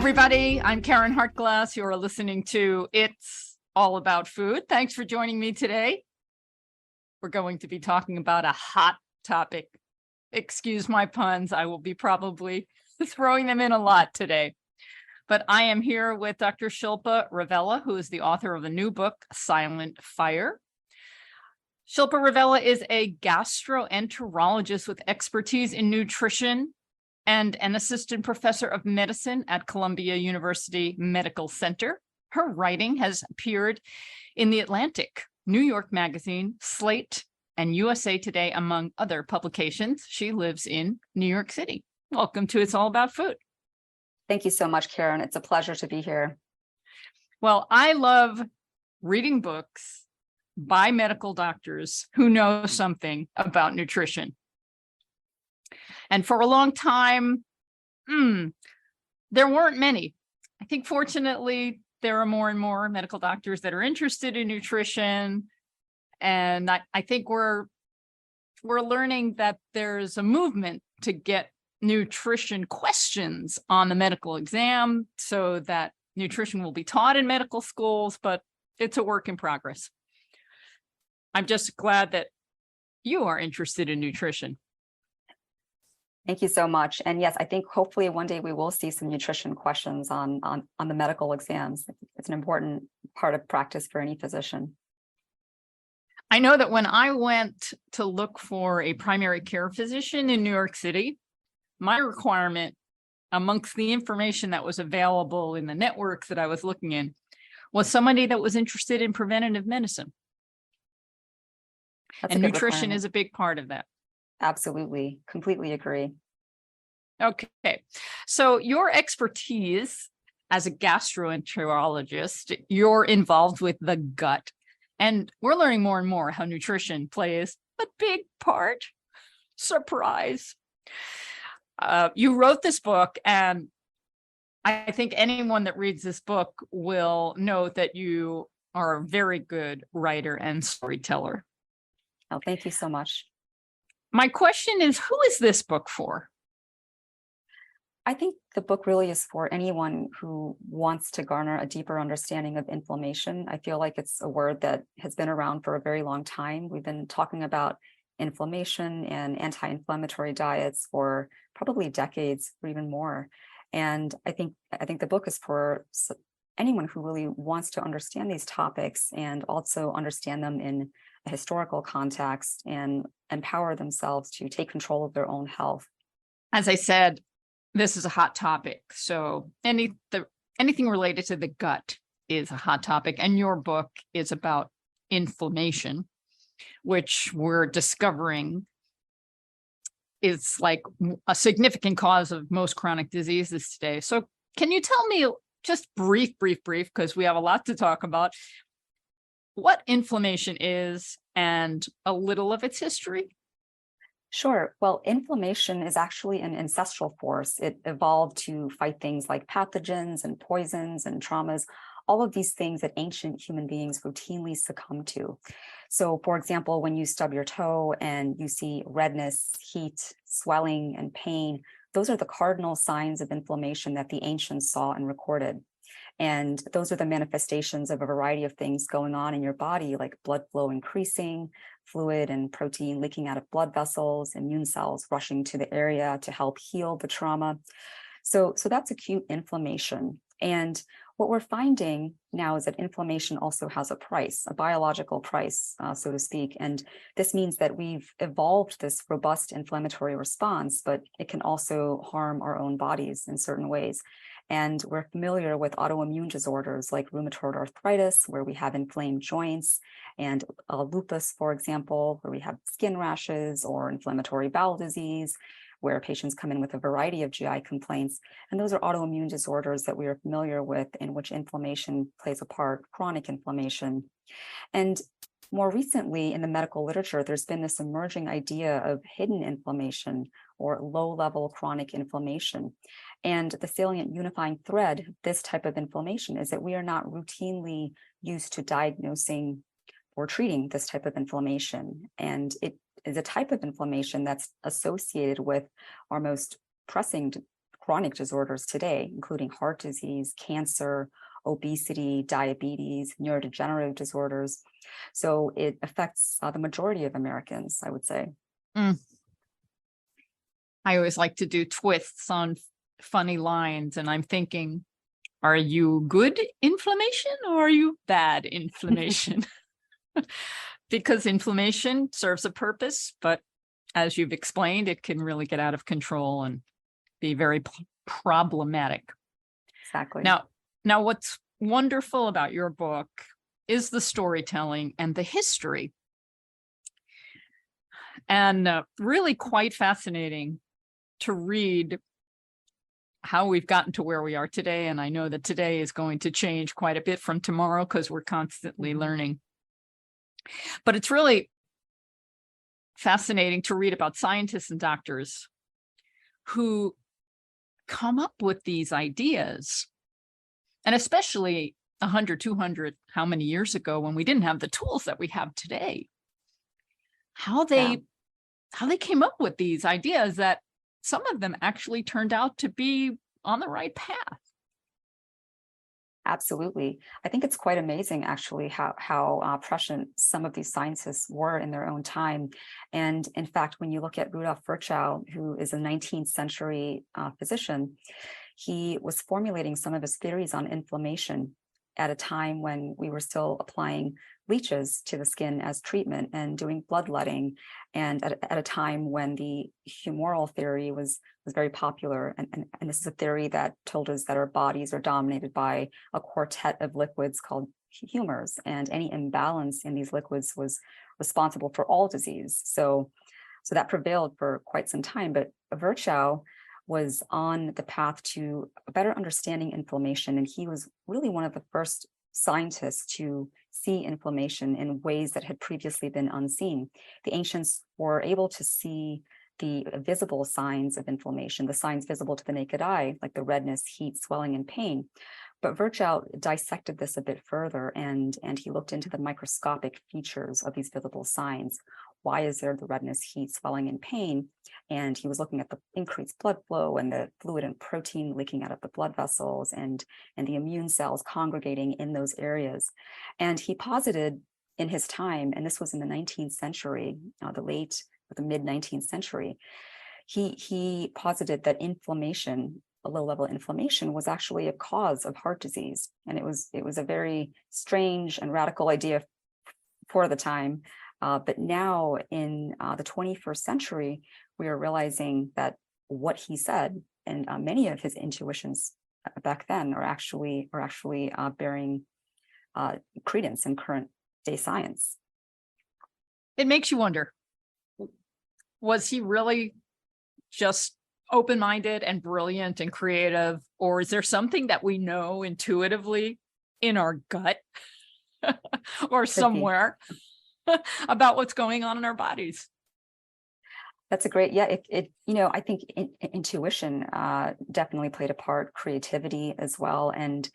everybody. I'm Karen Hartglass. You are listening to It's All About Food. Thanks for joining me today. We're going to be talking about a hot topic. Excuse my puns. I will be probably throwing them in a lot today. But I am here with Dr. Shilpa Ravella, who is the author of a new book, Silent Fire. Shilpa Ravella is a gastroenterologist with expertise in nutrition and an assistant professor of medicine at Columbia University Medical Center. Her writing has appeared in The Atlantic, New York Magazine, Slate, and USA Today, among other publications. She lives in New York City. Welcome to It's All About Food. Thank you so much, Karen. It's a pleasure to be here. Well, I love reading books by medical doctors who know something about nutrition. And for a long time, there weren't many. I think fortunately, there are more and more medical doctors that are interested in nutrition. And I think we're learning that there's a movement to get nutrition questions on the medical exam so that nutrition will be taught in medical schools, but it's a work in progress. I'm just glad that you are interested in nutrition. Thank you so much. And yes, I think hopefully one day we will see some nutrition questions on the medical exams. It's an important part of practice for any physician. I know that when I went to look for a primary care physician in New York City, my requirement amongst the information that was available in the networks that I was looking in was somebody that was interested in preventative medicine. And nutrition is a big part of that. Absolutely. Completely agree. Okay. So your expertise as a gastroenterologist, you're involved with the gut. And we're learning more and more how nutrition plays a big part. Surprise. You wrote this book, and I think anyone that reads this book will know that you are a very good writer and storyteller. Oh, thank you so much. My question is, who is this book for? I think the book really is for anyone who wants to garner a deeper understanding of inflammation. I feel like it's a word that has been around for a very long time. We've been talking about inflammation and anti-inflammatory diets for probably decades or even more. And I think the book is for anyone who really wants to understand these topics and also understand them in a historical context and empower themselves to take control of their own health. As I said, this is a hot topic. So anything related to the gut is a hot topic. And your book is about inflammation, which we're discovering is like a significant cause of most chronic diseases today. So can you tell me just brief, because we have a lot to talk about, what inflammation is and a little of its history? Sure. Well, inflammation is actually an ancestral force. It evolved to fight things like pathogens and poisons and traumas, all of these things that ancient human beings routinely succumb to. So, for example, when you stub your toe and you see redness, heat, swelling, and pain, those are the cardinal signs of inflammation that the ancients saw and recorded. And those are the manifestations of a variety of things going on in your body, like blood flow increasing, fluid and protein leaking out of blood vessels, immune cells rushing to the area to help heal the trauma. So that's acute inflammation. And what we're finding now is that inflammation also has a price, a biological price, so to speak. And this means that we've evolved this robust inflammatory response, but it can also harm our own bodies in certain ways. And we're familiar with autoimmune disorders like rheumatoid arthritis, where we have inflamed joints, and lupus, for example, where we have skin rashes, or inflammatory bowel disease, where patients come in with a variety of GI complaints. And those are autoimmune disorders that we are familiar with, in which inflammation plays a part, chronic inflammation. And more recently in the medical literature, there's been this emerging idea of hidden inflammation or low-level chronic inflammation. And the salient unifying thread of this type of inflammation is that we are not routinely used to diagnosing or treating this type of inflammation. And it is a type of inflammation that's associated with our most pressing chronic disorders today, including heart disease, cancer, obesity, diabetes, neurodegenerative disorders. So it affects the majority of Americans, I would say. Mm. I always like to do twists on funny lines, and I'm thinking, are you good inflammation or are you bad inflammation? Because inflammation serves a purpose, but as you've explained, it can really get out of control and be very problematic. Exactly. Now, what's wonderful about your book is the storytelling and the history. And really quite fascinating to read how we've gotten to where we are today. And I know that today is going to change quite a bit from tomorrow because we're constantly learning. But it's really fascinating to read about scientists and doctors who come up with these ideas. And especially 100, 200, how many years ago when we didn't have the tools that we have today, how they came up with these ideas that some of them actually turned out to be on the right path. Absolutely. I think it's quite amazing, actually, how prescient some of these scientists were in their own time. And in fact, when you look at Rudolf Virchow, who is a 19th century physician, he was formulating some of his theories on inflammation at a time when we were still applying leeches to the skin as treatment and doing bloodletting, and at a time when the humoral theory was very popular. And this is a theory that told us that our bodies are dominated by a quartet of liquids called humors, and any imbalance in these liquids was responsible for all disease. So that prevailed for quite some time. But Virchow was on the path to a better understanding inflammation, and he was really one of the first scientists to see inflammation in ways that had previously been unseen. The ancients were able to see the visible signs of inflammation, the signs visible to the naked eye, like the redness, heat, swelling, and pain. But Virchow dissected this a bit further, and he looked into the microscopic features of these visible signs. Why is there the redness, heat, swelling, and pain? And he was looking at the increased blood flow and the fluid and protein leaking out of the blood vessels, and the immune cells congregating in those areas. And he posited in his time, and this was in the 19th century, the mid 19th century, he posited that inflammation, a low-level inflammation, was actually a cause of heart disease. And it was a very strange and radical idea for the time. But now in the 21st century, we are realizing that what he said and many of his intuitions back then are actually bearing credence in current day science. It makes you wonder, was he really just open-minded and brilliant and creative, or is there something that we know intuitively in our gut or somewhere about what's going on in our bodies? That's a great, I think intuition definitely played a part, creativity as well. And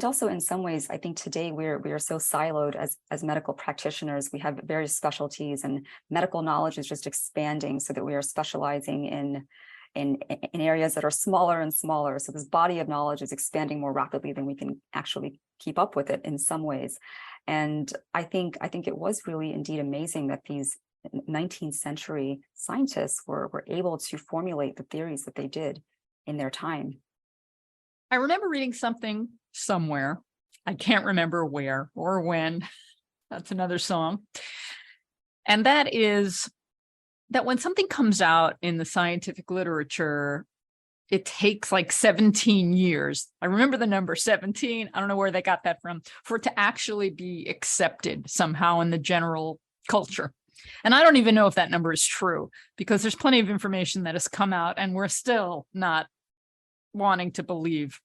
also in some ways, I think today we are so siloed as medical practitioners. We have various specialties, and medical knowledge is just expanding so that we are specializing in areas that are smaller and smaller. So this body of knowledge is expanding more rapidly than we can actually keep up with it in some ways. And I think it was really indeed amazing that these 19th century scientists were able to formulate the theories that they did in their time. I remember reading something somewhere, I can't remember where or when, that's another song. And that is that when something comes out in the scientific literature, it takes like 17 years. I remember the number 17. I don't know where they got that from, for it to actually be accepted somehow in the general culture. And I don't even know if that number is true, because there's plenty of information that has come out and we're still not wanting to believe.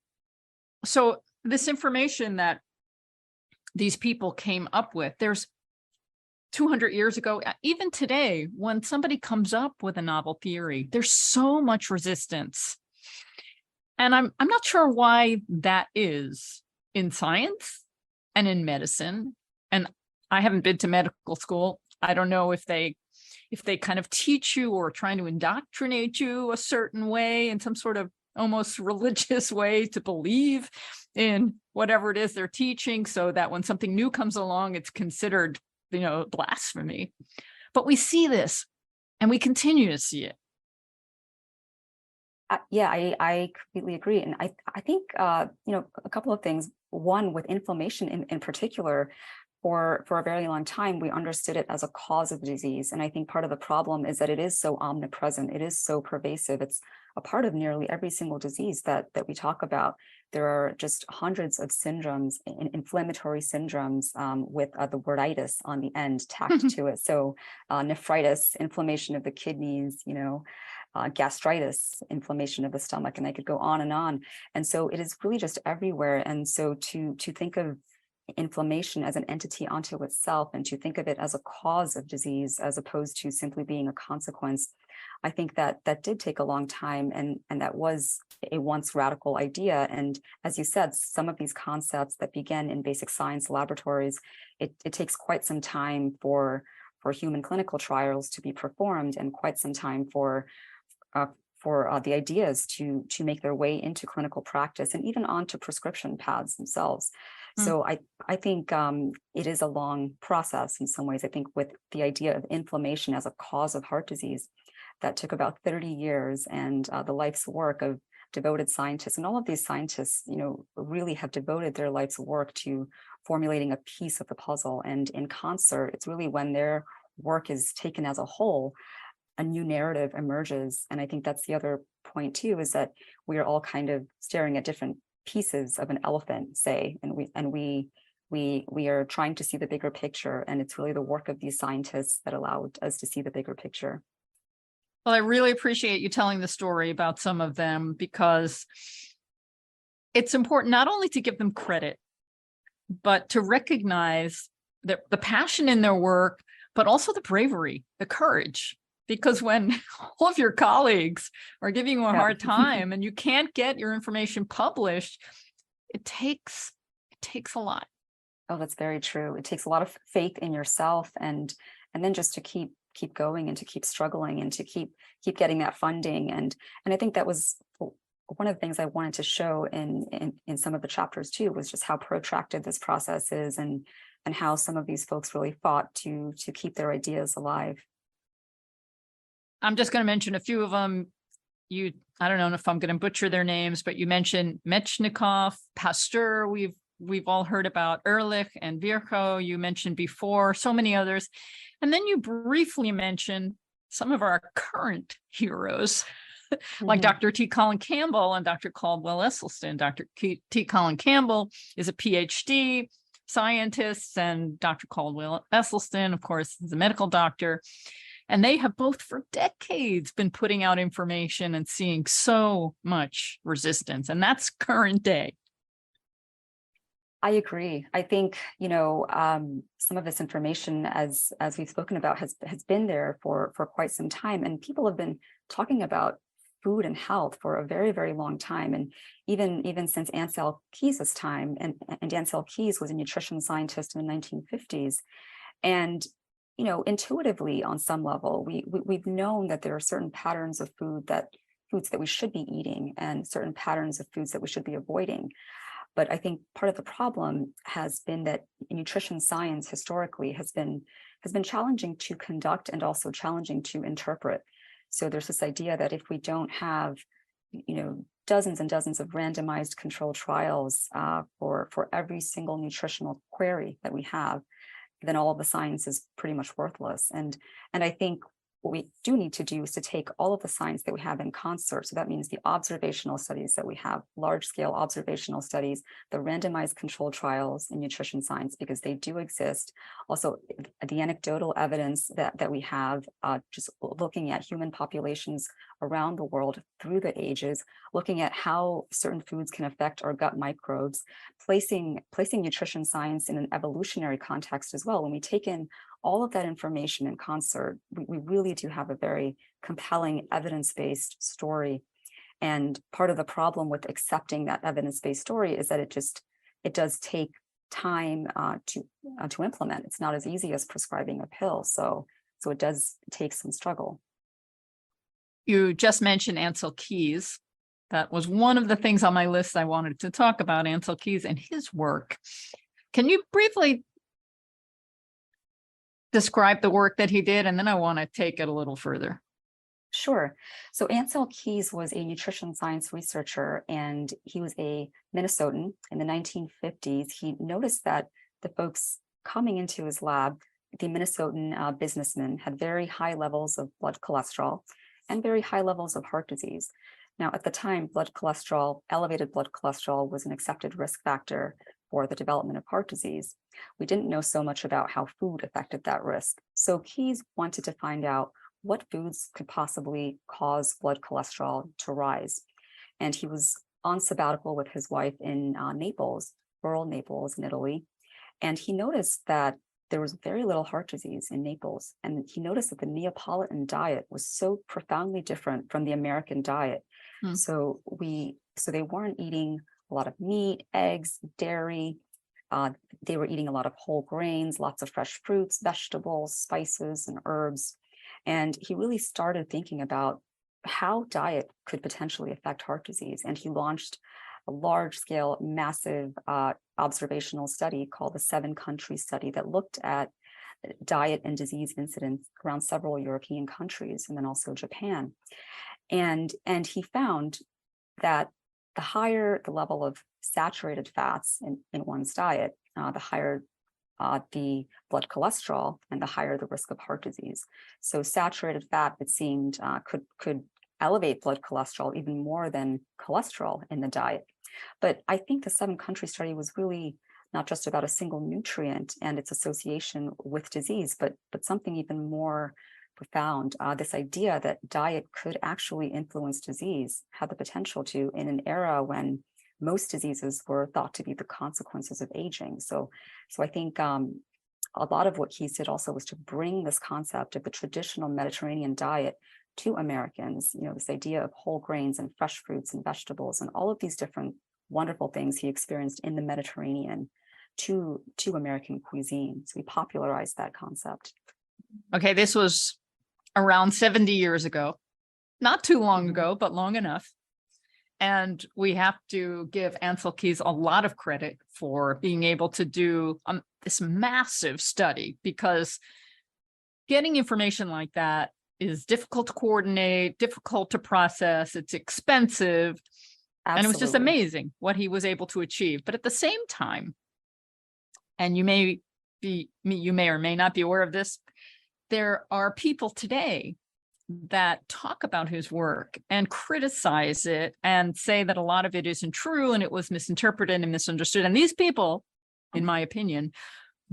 So this information that these people came up with, there's 200 years ago, even today, when somebody comes up with a novel theory, there's so much resistance. And I'm not sure why that is in science and in medicine. And I haven't been to medical school. I don't know if they kind of teach you or trying to indoctrinate you a certain way in some sort of almost religious way to believe in whatever it is they're teaching, so that when something new comes along, it's considered, blasphemy. But we see this and we continue to see it. I completely agree. And I think, a couple of things. One, with inflammation in particular, for a very long time, we understood it as a cause of disease. And I think part of the problem is that it is so omnipresent. It is so pervasive. It's a part of nearly every single disease that we talk about. There are just hundreds of syndromes, inflammatory syndromes, with the word itis on the end tacked to it. So nephritis, inflammation of the kidneys, gastritis, inflammation of the stomach, and I could go on and on. And so it is really just everywhere. And so to think of inflammation as an entity unto itself, and to think of it as a cause of disease as opposed to simply being a consequence, I think that did take a long time, and that was a once radical idea. And as you said, some of these concepts that began in basic science laboratories, it takes quite some time for human clinical trials to be performed, and quite some time for the ideas to make their way into clinical practice and even onto prescription pads themselves. So I think it is a long process in some ways. I think with the idea of inflammation as a cause of heart disease, that took about 30 years, and the life's work of devoted scientists. And all of these scientists, really have devoted their life's work to formulating a piece of the puzzle. And in concert, it's really when their work is taken as a whole, a new narrative emerges. And I think that's the other point too, is that we are all kind of staring at different pieces of an elephant, say, and we are trying to see the bigger picture. And it's really the work of these scientists that allowed us to see the bigger picture. Well, I really appreciate you telling the story about some of them, because it's important not only to give them credit, but to recognize the passion in their work, but also the bravery, the courage. Because when all of your colleagues are giving you a hard time and you can't get your information published, it takes a lot. Oh, that's very true. It takes a lot of faith in yourself, and then just to keep going, and to keep struggling, and to keep getting that funding. And I think that was one of the things I wanted to show in some of the chapters too, was just how protracted this process is, and how some of these folks really fought to keep their ideas alive. I'm just going to mention a few of them. I don't know if I'm going to butcher their names, but you mentioned Metchnikoff, Pasteur. We've all heard about Ehrlich and Virchow. You mentioned before, so many others. And then you briefly mentioned some of our current heroes, like Dr. T. Colin Campbell and Dr. Caldwell Esselstyn. Dr. T. Colin Campbell is a PhD scientist, and Dr. Caldwell Esselstyn, of course, is a medical doctor. And they have both for decades been putting out information and seeing so much resistance. And that's current day. I agree. I think, some of this information, as we've spoken about, has been there for quite some time. And people have been talking about food and health for a very, very long time. And even since Ansel Keys' time, and Ansel Keys was a nutrition scientist in the 1950s. And intuitively, on some level, we've known that there are certain patterns of foods that we should be eating, and certain patterns of foods that we should be avoiding. But I think part of the problem has been that nutrition science historically has been challenging to conduct, and also challenging to interpret. So there's this idea that if we don't have, dozens and dozens of randomized controlled trials for every single nutritional query that we have, then all of the science is pretty much worthless. And I think what we do need to do is to take all of the science that we have in concert. So that means the observational studies that we have, large-scale observational studies, the randomized controlled trials in nutrition science, because they do exist. Also, the anecdotal evidence that we have, just looking at human populations around the world through the ages, looking at how certain foods can affect our gut microbes, placing nutrition science in an evolutionary context as well. When we take in all of that information in concert, we really do have a very compelling evidence-based story. And part of the problem with accepting that evidence-based story is that it does take time to implement. It's not as easy as prescribing a pill. So it does take some struggle. You just mentioned Ansel Keys. That was one of the things on my list I wanted to talk about, Ansel Keys and his work. Can you briefly describe the work that he did? And then I want to take it a little further. Sure. So Ansel Keys was a nutrition science researcher, and he was a Minnesotan in the 1950s. He noticed that the folks coming into his lab, the Minnesotan businessmen, had very high levels of blood cholesterol and very high levels of heart disease. Now, at the time, elevated blood cholesterol was an accepted risk factor for the development of heart disease. We didn't know so much about how food affected that risk. So Keys wanted to find out what foods could possibly cause blood cholesterol to rise. And he was on sabbatical with his wife in Naples, rural Naples in Italy. And he noticed that there was very little heart disease in Naples. And he noticed that the Neapolitan diet was so profoundly different from the American diet. So they weren't eating a lot of meat, eggs, dairy. They were eating a lot of whole grains, lots of fresh fruits, vegetables, spices, and herbs. And he really started thinking about how diet could potentially affect heart disease. And he launched a large-scale, massive observational study called the 7-country study that looked at diet and disease incidence around several European countries and then also Japan. And he found that the higher the level of saturated fats in one's diet, the higher the blood cholesterol and the higher the risk of heart disease. So saturated fat, it seemed, could elevate blood cholesterol even more than cholesterol in the diet. But I think the 7-country study was really not just about a single nutrient and its association with disease, but something even more profound. This idea that diet could actually influence disease had the potential to, in an era when most diseases were thought to be the consequences of aging. So I think a lot of what Keys did also was to bring this concept of the traditional Mediterranean diet to Americans, this idea of whole grains and fresh fruits and vegetables and all of these different wonderful things he experienced in the Mediterranean to American cuisine. So he popularized that concept. Okay, this was around 70 years ago, not too long ago, but long enough. And we have to give Ansel Keys a lot of credit for being able to do this massive study, because getting information like that is difficult to coordinate, difficult to process, it's expensive. Absolutely. And it was just amazing what he was able to achieve. But at the same time, and you may or may not be aware of this, there are people today that talk about his work and criticize it and say that a lot of it isn't true and it was misinterpreted and misunderstood. And these people, in my opinion,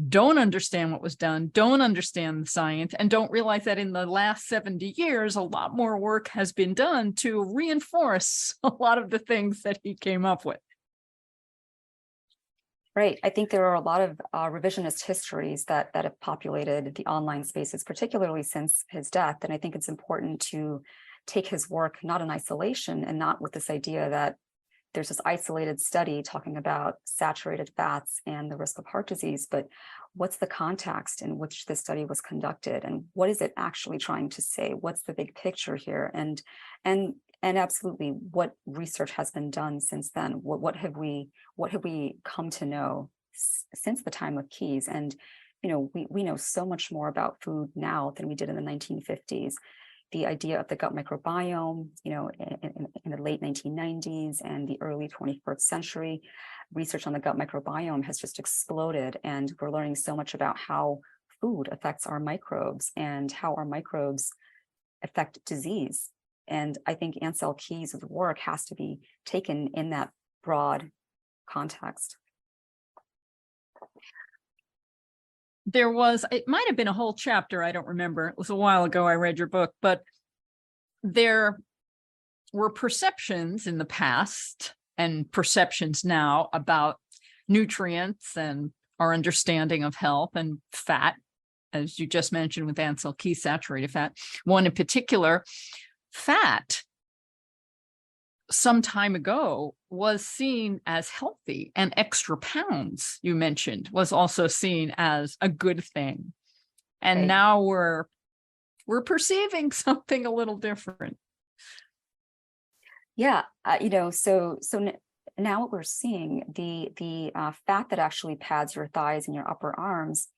don't understand what was done, don't understand the science, and don't realize that in the last 70 years, a lot more work has been done to reinforce a lot of the things that he came up with. Right. I think there are a lot of revisionist histories that have populated the online spaces, particularly since his death. And I think it's important to take his work not in isolation and not with this idea that there's this isolated study talking about saturated fats and the risk of heart disease, but what's the context in which this study was conducted, and what is it actually trying to say? What's the big picture here? And absolutely, what research has been done since then? What have we come to know since the time of Keys? And we know so much more about food now than we did in the 1950s. The idea of the gut microbiome, in the late 1990s and the early 21st century, research on the gut microbiome has just exploded, and we're learning so much about how food affects our microbes and how our microbes affect disease. And I think Ansel Keys' work has to be taken in that broad context. It might have been a whole chapter, I don't remember. It was a while ago I read your book, but there were perceptions in the past and perceptions now about nutrients and our understanding of health and fat, as you just mentioned with Ansel Keys, saturated fat. One in particular, fat, some time ago was seen as healthy, and extra pounds, you mentioned, was also seen as a good thing. And right. Now we're perceiving something a little different. Yeah, now what we're seeing, the fat that actually pads your thighs and your upper arms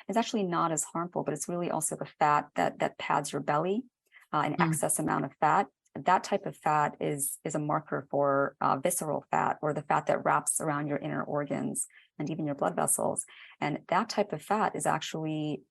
is actually not as harmful, but it's really also the fat that pads your belly, an Mm. excess amount of fat. That type of fat is a marker for visceral fat, or the fat that wraps around your inner organs and even your blood vessels. And that type of fat is actually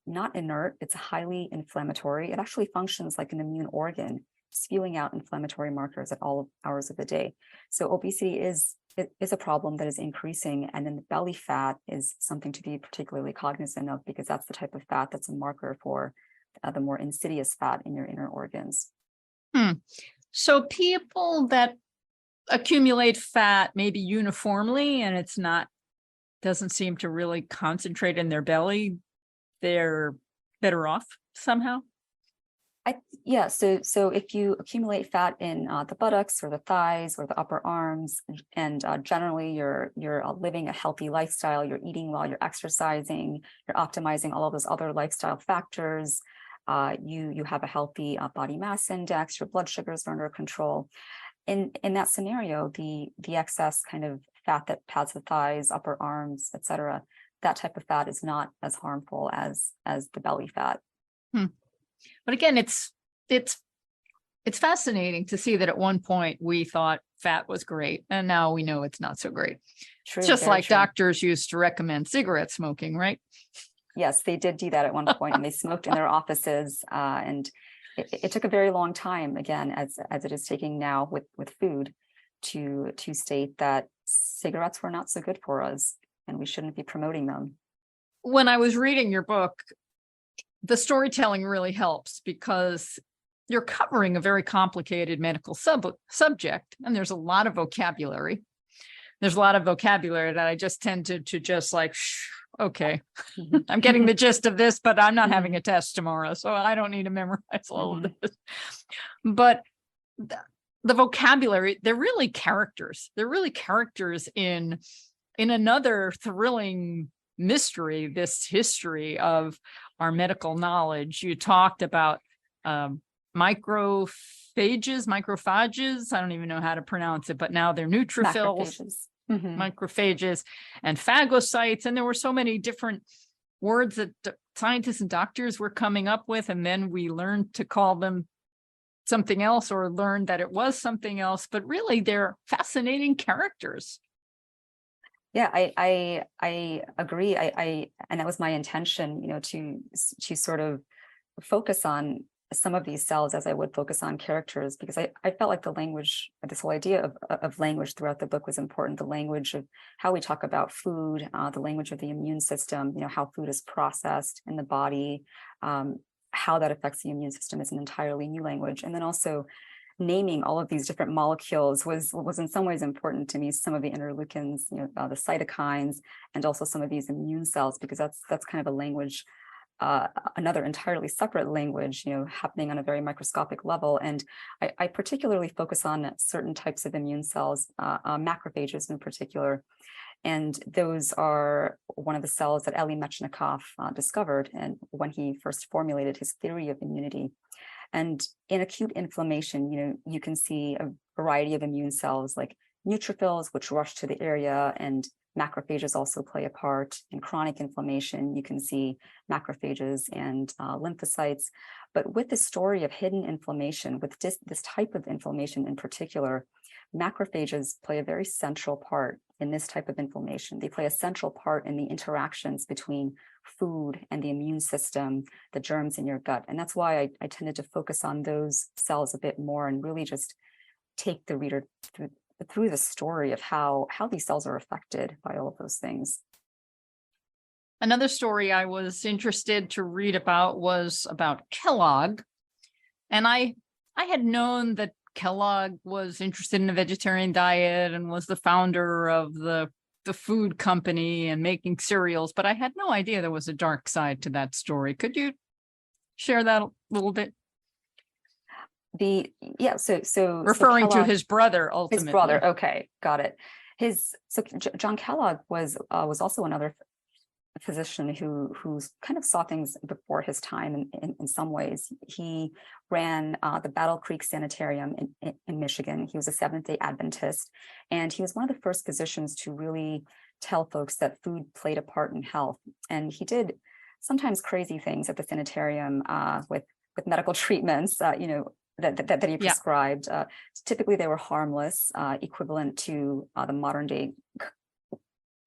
not inert, it's highly inflammatory. It actually functions like an immune organ, spewing out inflammatory markers at all hours of the day. So obesity is a problem that is increasing, and then the belly fat is something to be particularly cognizant of, because that's the type of fat that's a marker for the more insidious fat in your inner organs. So people that accumulate fat maybe uniformly, and it's not, doesn't seem to really concentrate in their belly, they're better off somehow? Yeah, so if you accumulate fat in the buttocks or the thighs or the upper arms, and generally you're living a healthy lifestyle, you're eating well, you're exercising, you're optimizing all of those other lifestyle factors, you have a healthy body mass index, your blood sugars are under control. In that scenario, the excess kind of fat that pads the thighs, upper arms, etc., that type of fat is not as harmful as the belly fat. But again, it's fascinating to see that at one point we thought fat was great, and now we know it's not so great. True, It's just like true. doctors used to recommend cigarette smoking, right? Yes, they did do that at one point, and they smoked in their offices. And it took a very long time, again, as it is taking now with food, to state that cigarettes were not so good for us, and we shouldn't be promoting them. When I was reading your book, the storytelling really helps, because you're covering a very complicated medical subject, and there's a lot of vocabulary. There's a lot of vocabulary that I just tend to just like, okay, I'm getting the gist of this, but I'm not having a test tomorrow, so I don't need to memorize all of this. But the vocabulary, they're really characters. They're really characters in another thrilling mystery, this history of our medical knowledge. You talked about macrophages, I don't even know how to pronounce it, but now they're neutrophils, macrophages, and phagocytes. And there were so many different words that scientists and doctors were coming up with, and then we learned to call them something else, or learned that it was something else. But really, they're fascinating characters. Yeah, I agree. And that was my intention, to sort of focus on some of these cells as I would focus on characters, because I felt like the language, this whole idea of language throughout the book was important. The language of how we talk about food, the language of the immune system, how food is processed in the body, how that affects the immune system is an entirely new language. And then also naming all of these different molecules was in some ways important to me. Some of the interleukins, the cytokines, and also some of these immune cells, because that's kind of a language, another entirely separate language, happening on a very microscopic level. And I particularly focus on certain types of immune cells, macrophages in particular. And those are one of the cells that Elie Metchnikoff discovered, and when he first formulated his theory of immunity. And in acute inflammation, you can see a variety of immune cells like neutrophils, which rush to the area, and macrophages also play a part. In chronic inflammation, you can see macrophages and lymphocytes. But with the story of hidden inflammation, with this type of inflammation in particular, macrophages play a very central part in this type of inflammation. They play a central part in the interactions between food and the immune system, the germs in your gut. And that's why I tended to focus on those cells a bit more, and really just take the reader through the story of how these cells are affected by all of those things. Another story I was interested to read about was about Kellogg. And I had known that Kellogg was interested in a vegetarian diet and was the founder of the food company and making cereals, but I had no idea there was a dark side to that story. Could you share that a little bit? So referring to his brother, ultimately. His brother, okay, got it. John Kellogg was also another physician who kind of saw things before his time in some ways. He ran the Battle Creek Sanitarium in Michigan. He was a Seventh-day Adventist, and he was one of the first physicians to really tell folks that food played a part in health. And he did sometimes crazy things at the sanitarium with medical treatments, that he Yeah. prescribed. Typically, they were harmless, equivalent to the modern day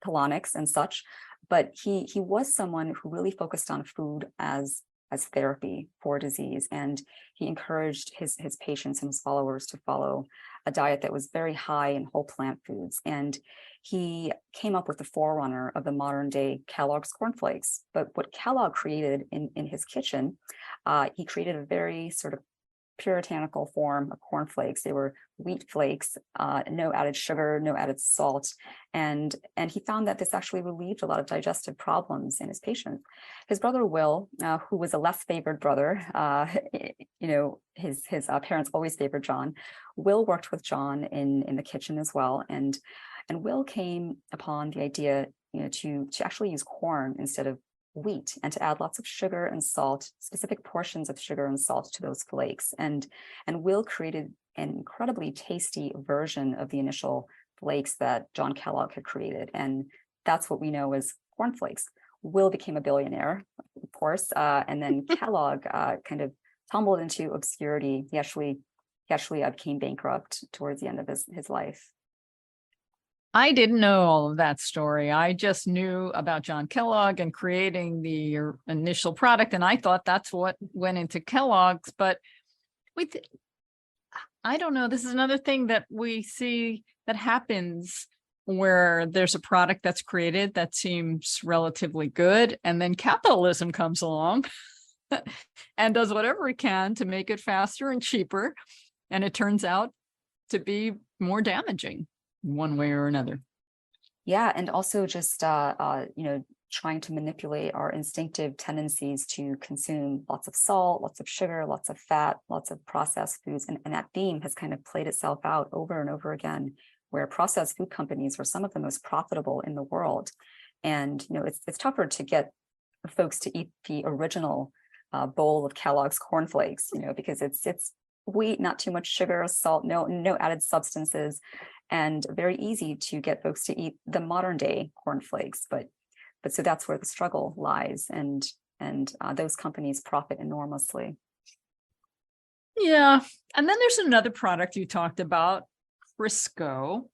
colonics and such. But he was someone who really focused on food as therapy for disease, and he encouraged his patients and his followers to follow a diet that was very high in whole plant foods. And he came up with the forerunner of the modern day Kellogg's cornflakes. But what Kellogg created in his kitchen, he created a very sort of puritanical form of cornflakes. They were wheat flakes, no added sugar, no added salt. And he found that this actually relieved a lot of digestive problems in his patients. His brother Will, who was a less favored brother, his parents always favored John. Will worked with John in the kitchen as well. And Will came upon the idea, to actually use corn instead of wheat, and to add lots of sugar and salt, specific portions of sugar and salt to those flakes. And Will created an incredibly tasty version of the initial flakes that John Kellogg had created. And that's what we know as cornflakes. Will became a billionaire, of course, and then Kellogg kind of tumbled into obscurity. He actually became bankrupt towards the end of his life. I didn't know all of that story. I just knew about John Kellogg and creating the initial product, and I thought that's what went into Kellogg's. But I don't know. This is another thing that we see that happens where there's a product that's created that seems relatively good, and then capitalism comes along and does whatever it can to make it faster and cheaper, and it turns out to be more damaging one way or another. Yeah, and also just trying to manipulate our instinctive tendencies to consume lots of salt, lots of sugar, lots of fat, lots of processed foods. And that theme has kind of played itself out over and over again, where processed food companies are some of the most profitable in the world. And it's tougher to get folks to eat the original bowl of Kellogg's cornflakes, because it's wheat, not too much sugar, salt, no added substances, and very easy to get folks to eat the modern day cornflakes. But so that's where the struggle lies, and those companies profit enormously. Yeah. And then there's another product you talked about, Crisco.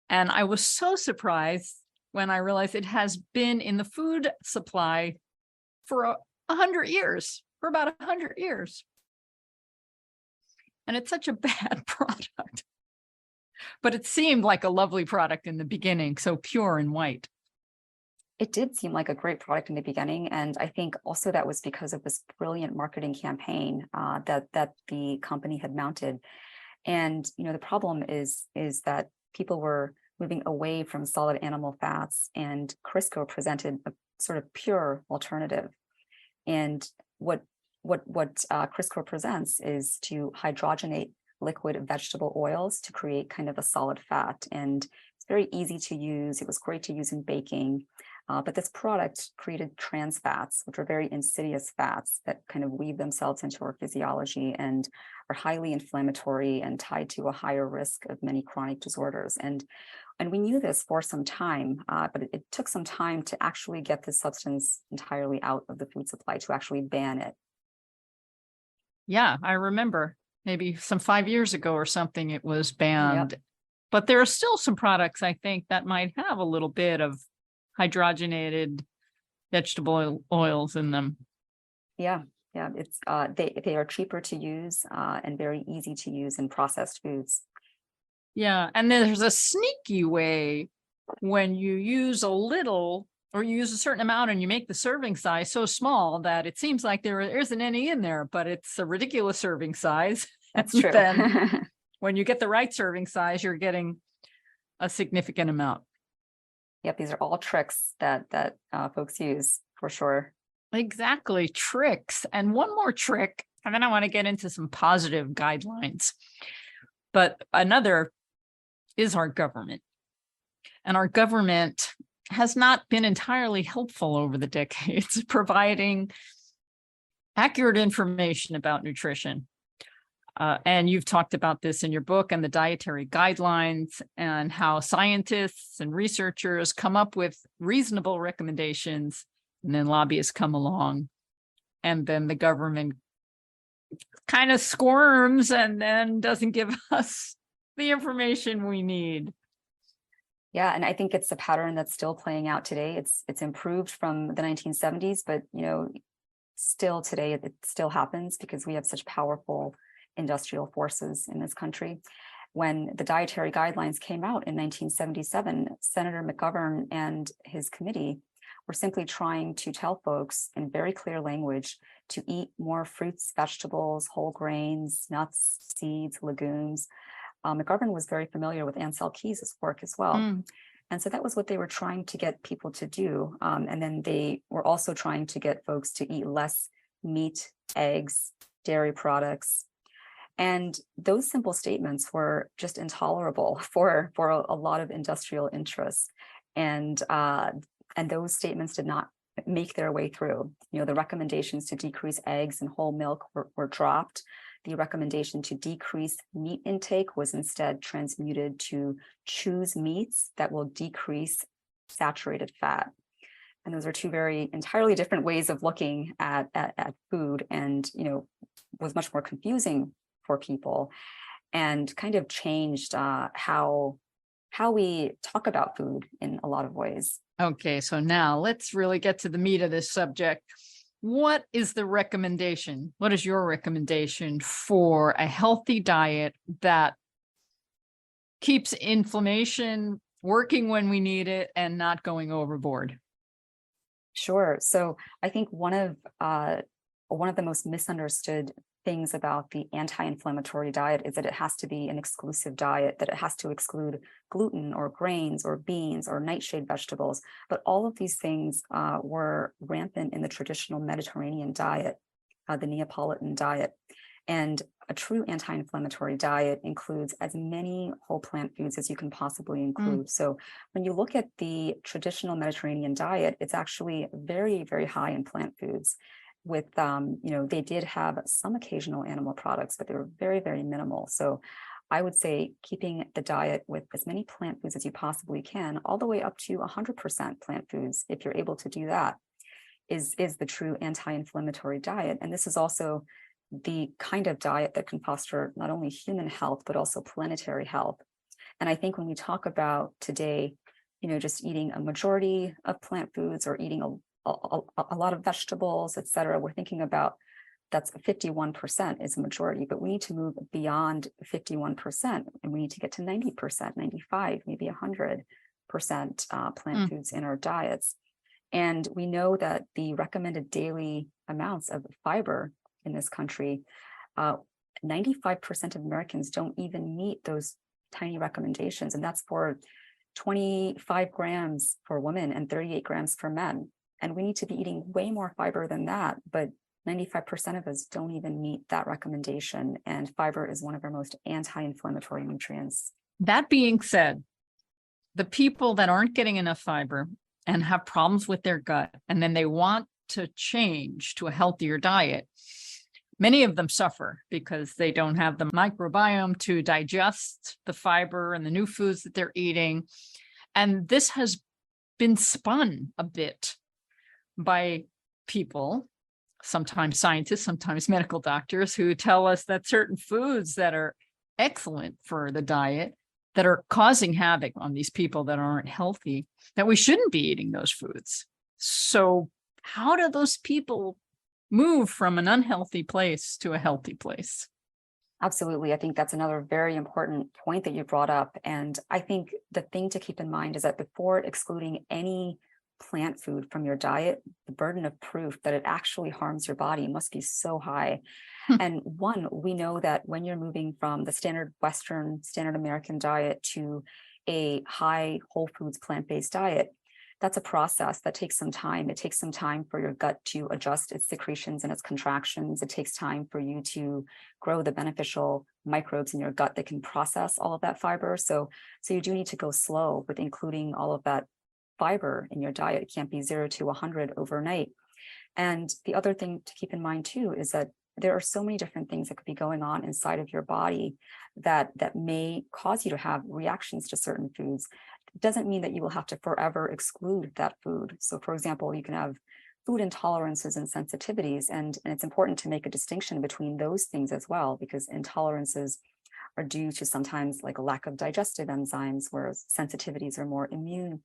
And I was so surprised when I realized it has been in the food supply for 100 years, for about 100 years. And it's such a bad product. But it seemed like a lovely product in the beginning, so pure and white. It did seem like a great product in the beginning, and I think also that was because of this brilliant marketing campaign that the company had mounted. And the problem is that people were moving away from solid animal fats, and Crisco presented a sort of pure alternative. And what Crisco presents is to hydrogenate liquid vegetable oils to create kind of a solid fat. And it's very easy to use. It was great to use in baking. But this product created trans fats, which are very insidious fats that kind of weave themselves into our physiology and are highly inflammatory and tied to a higher risk of many chronic disorders. And we knew this for some time, but it took some time to actually get this substance entirely out of the food supply, to actually ban it. Yeah, I remember maybe some 5 years ago or something, it was banned. Yep. But there are still some products, I think, that might have a little bit of hydrogenated vegetable oils in them. Yeah, it's they are cheaper to use and very easy to use in processed foods. Yeah, and then there's a sneaky way when you use a little, or you use a certain amount and you make the serving size so small that it seems like there isn't any in there, but it's a ridiculous serving size. That's true. Then when you get the right serving size, you're getting a significant amount. Yep, these are all tricks that folks use for sure. Exactly, tricks. And one more trick, and then I want to get into some positive guidelines. But another is our government. And our government has not been entirely helpful over the decades, providing accurate information about nutrition. And you've talked about this in your book and the dietary guidelines, and how scientists and researchers come up with reasonable recommendations, and then lobbyists come along, and then the government kind of squirms and then doesn't give us the information we need. Yeah, and I think it's a pattern that's still playing out today. It's improved from the 1970s, but still today it still happens because we have such powerful industrial forces in this country. When the dietary guidelines came out in 1977, Senator McGovern and his committee were simply trying to tell folks in very clear language to eat more fruits, vegetables, whole grains, nuts, seeds, legumes. McGovern was very familiar with Ansel Keys' work as well. And so that was what they were trying to get people to do. And then they were also trying to get folks to eat less meat, eggs, dairy products. And those simple statements were just intolerable for a lot of industrial interests. And those statements did not make their way through. The recommendations to decrease eggs and whole milk were dropped. The recommendation to decrease meat intake was instead transmuted to choose meats that will decrease saturated fat. And those are two very entirely different ways of looking at food, and was much more confusing for people, and kind of changed how we talk about food in a lot of ways. Okay, so now let's really get to the meat of this subject. What is the recommendation? What is your recommendation for a healthy diet that keeps inflammation working when we need it and not going overboard? Sure. So I think one of the most misunderstood things about the anti-inflammatory diet is that it has to be an exclusive diet, that it has to exclude gluten or grains or beans or nightshade vegetables. But all of these things were rampant in the traditional Mediterranean diet, the Neapolitan diet. And a true anti-inflammatory diet includes as many whole plant foods as you can possibly include. So when you look at the traditional Mediterranean diet, it's actually very, very high in plant foods. With, they did have some occasional animal products, but they were very, very minimal. So I would say keeping the diet with as many plant foods as you possibly can, all the way up to 100% plant foods, if you're able to do that, is the true anti-inflammatory diet. And this is also the kind of diet that can foster not only human health, but also planetary health. And I think when we talk about today, just eating a majority of plant foods or eating a lot of vegetables, et cetera, we're thinking about that's 51% is a majority, but we need to move beyond 51%, and we need to get to 90%, 95, maybe 100% plant foods in our diets. And we know that the recommended daily amounts of fiber in this country, 95% of Americans don't even meet those tiny recommendations, and that's for 25 grams for women and 38 grams for men. And we need to be eating way more fiber than that, but 95% of us don't even meet that recommendation. And fiber is one of our most anti-inflammatory nutrients. That being said, the people that aren't getting enough fiber and have problems with their gut, and then they want to change to a healthier diet, many of them suffer because they don't have the microbiome to digest the fiber and the new foods that they're eating. And this has been spun a bit by people, sometimes scientists, sometimes medical doctors, who tell us that certain foods that are excellent for the diet, that are causing havoc on these people that aren't healthy, that we shouldn't be eating those foods. So how do those people move from an unhealthy place to a healthy place? Absolutely. I think that's another very important point that you brought up. And I think the thing to keep in mind is that before excluding any plant food from your diet, the burden of proof that it actually harms your body must be so high. And one, we know that when you're moving from the standard Western, standard American diet to a high whole foods plant-based diet, that's a process that takes some time. It takes some time for your gut to adjust its secretions and its contractions. It takes time for you to grow the beneficial microbes in your gut that can process all of that fiber. So you do need to go slow with including all of that fiber in your diet. It can't be 0 to 100 overnight. And the other thing to keep in mind too is that there are so many different things that could be going on inside of your body that may cause you to have reactions to certain foods. It doesn't mean that you will have to forever exclude that food. So for example, you can have food intolerances and sensitivities, and it's important to make a distinction between those things as well, because intolerances are due to sometimes like a lack of digestive enzymes, whereas sensitivities are more immune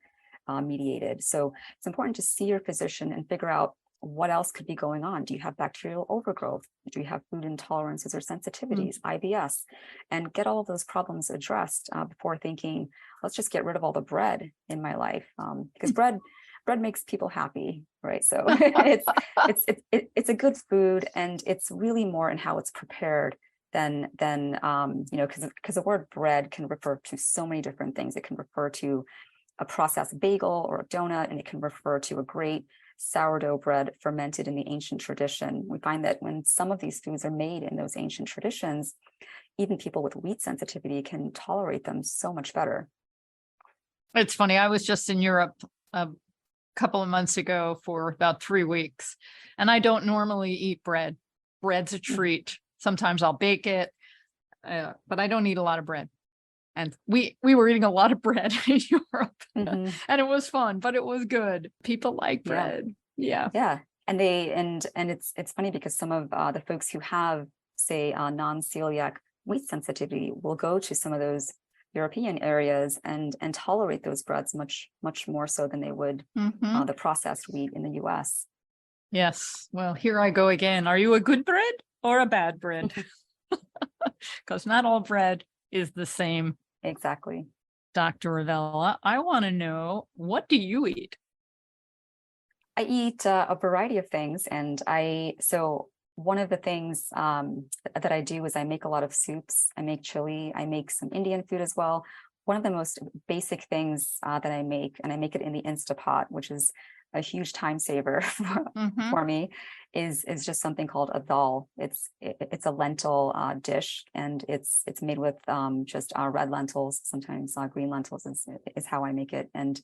mediated. So it's important to see your physician and figure out what else could be going on. Do you have bacterial overgrowth? Do you have food intolerances or sensitivities, IBS? And get all of those problems addressed before thinking, let's just get rid of all the bread in my life, because bread makes people happy, right? So it's a good food, and it's really more in how it's prepared than because the word bread can refer to so many different things. It can refer to a processed bagel or a donut, and it can refer to a great sourdough bread fermented in the ancient tradition. We find that when some of these foods are made in those ancient traditions, even people with wheat sensitivity can tolerate them so much better. It's funny. I was just in Europe a couple of months ago for about 3 weeks, and I don't normally eat bread. Bread's a treat. Sometimes I'll bake it, but I don't eat a lot of bread. And we were eating a lot of bread in Europe, and it was fun, but it was good. People like bread. Yeah. And it's funny because some of the folks who have, say, non-celiac wheat sensitivity will go to some of those European areas and tolerate those breads much more so than they would the processed wheat in the US. Yes. Well, here I go again. Are you a good bread or a bad bread? Because not all bread is the same. Exactly. Dr. Ravella, I want to know, what do you eat? I eat a variety of things, and so one of the things that I do is I make a lot of soups. I make chili. I make some Indian food as well. One of the most basic things that I make, and I make it in the Instapot, which is a huge time saver for me, is just something called a dal. It's a lentil dish, and it's made with just red lentils. Sometimes green lentils is how I make it, and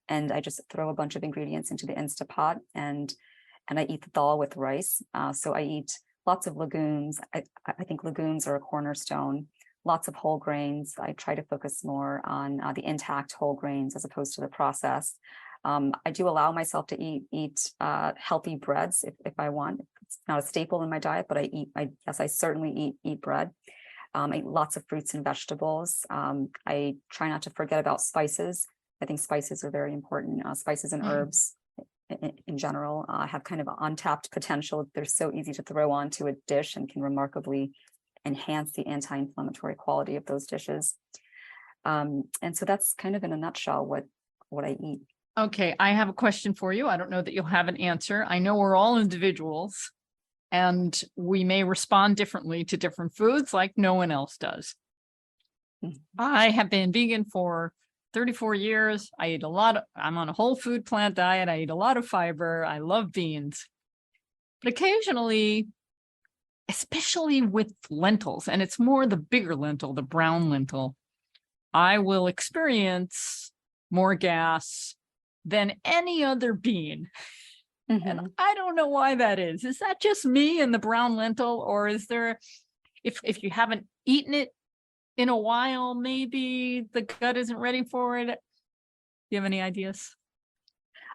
I just throw a bunch of ingredients into the Instapot, and I eat the dal with rice. So I eat lots of legumes. I think legumes are a cornerstone. Lots of whole grains. I try to focus more on the intact whole grains as opposed to the processed. I do allow myself to eat healthy breads if I want. It's not a staple in my diet, but I certainly eat bread. I eat lots of fruits and vegetables. I try not to forget about spices. I think spices are very important. Spices and herbs in general have kind of untapped potential. They're so easy to throw onto a dish and can remarkably enhance the anti-inflammatory quality of those dishes. And so that's kind of in a nutshell what I eat. Okay, I have a question for you. I don't know that you'll have an answer. I know we're all individuals, and we may respond differently to different foods like no one else does. I have been vegan for 34 years. I'm on a whole food plant diet. I eat a lot of fiber. I love beans. But occasionally, especially with lentils, and it's more the bigger lentil, the brown lentil, I will experience more gas than any other bean. And I don't know why that is. Is that just me and the brown lentil, or is there, if you haven't eaten it in a while, maybe the gut isn't ready for it? Do you have any ideas?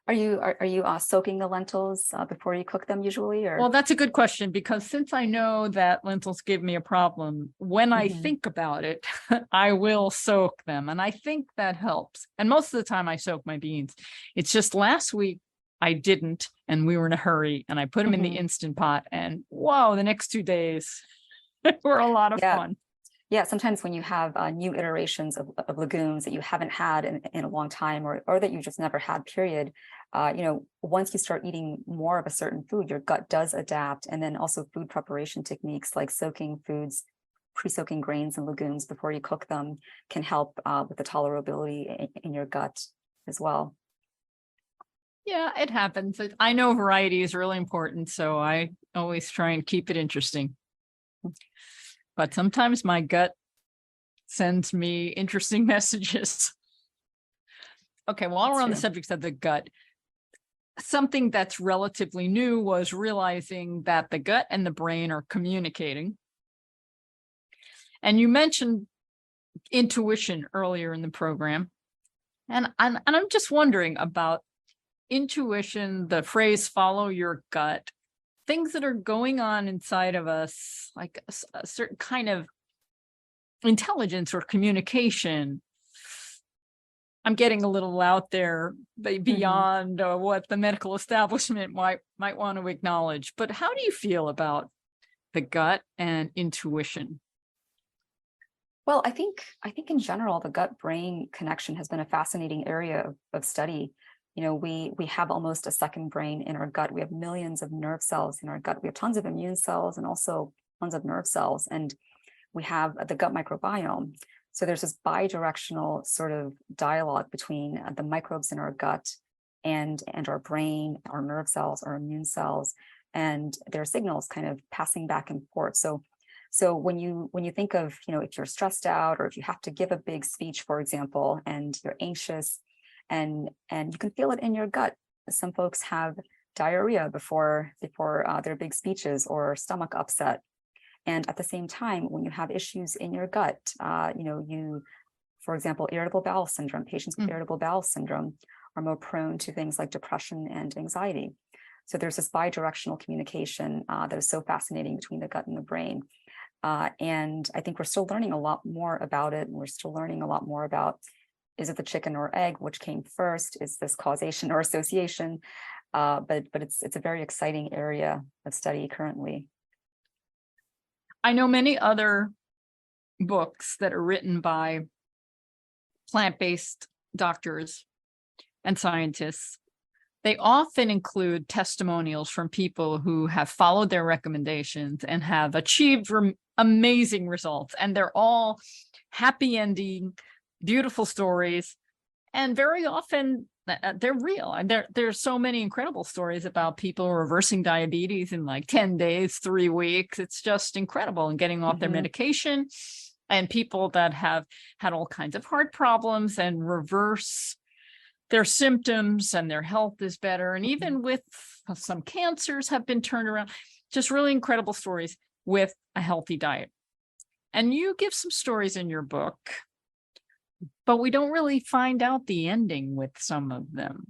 Are you soaking the lentils before you cook them usually? Or? Well, that's a good question, because since I know that lentils give me a problem, when I think about it, I will soak them. And I think that helps. And most of the time I soak my beans. It's just last week I didn't, and we were in a hurry, and I put them in the Instant Pot, and whoa, the next 2 days were a lot of fun. Yeah, sometimes when you have new iterations of legumes that you haven't had in a long time, or that you just never had, period, once you start eating more of a certain food, your gut does adapt. And then also food preparation techniques like soaking foods, pre-soaking grains and legumes before you cook them can help with the tolerability in your gut as well. Yeah, it happens. I know variety is really important, so I always try and keep it interesting. But sometimes my gut sends me interesting messages. Okay, while we're on the true. subject of the gut, something that's relatively new was realizing that the gut and the brain are communicating. And you mentioned intuition earlier in the program. And I'm just wondering about intuition, the phrase follow your gut, things that are going on inside of us, like a certain kind of intelligence or communication. I'm getting a little out there beyond what the medical establishment might want to acknowledge. But how do you feel about the gut and intuition? Well, I think in general, the gut-brain connection has been a fascinating area of study. You know, we have almost a second brain in our gut. We have millions of nerve cells in our gut. We have tons of immune cells and also tons of nerve cells. And we have the gut microbiome. So there's this bidirectional sort of dialogue between the microbes in our gut and our brain, our nerve cells, our immune cells, and their signals kind of passing back and forth. So when you think of, you know, if you're stressed out or if you have to give a big speech, for example, and you're anxious and you can feel it in your gut. Some folks have diarrhea before their big speeches or stomach upset. And at the same time, when you have issues in your gut, for example, irritable bowel syndrome, patients with irritable bowel syndrome are more prone to things like depression and anxiety. So there's this bidirectional communication that is so fascinating between the gut and the brain. And I think we're still learning a lot more about it. And we're still learning a lot more about, is it the chicken or egg, which came first? Is this causation or association? But it's a very exciting area of study currently. I know many other books that are written by plant-based doctors and scientists. They often include testimonials from people who have followed their recommendations and have achieved amazing results. And they're all happy ending, beautiful stories. And very often they're real. And there's so many incredible stories about people reversing diabetes in like 10 days, 3 weeks. It's just incredible, and getting off their medication, and people that have had all kinds of heart problems and reverse their symptoms and their health is better. And even with some cancers have been turned around. Just really incredible stories with a healthy diet. And you give some stories in your book, but we don't really find out the ending with some of them.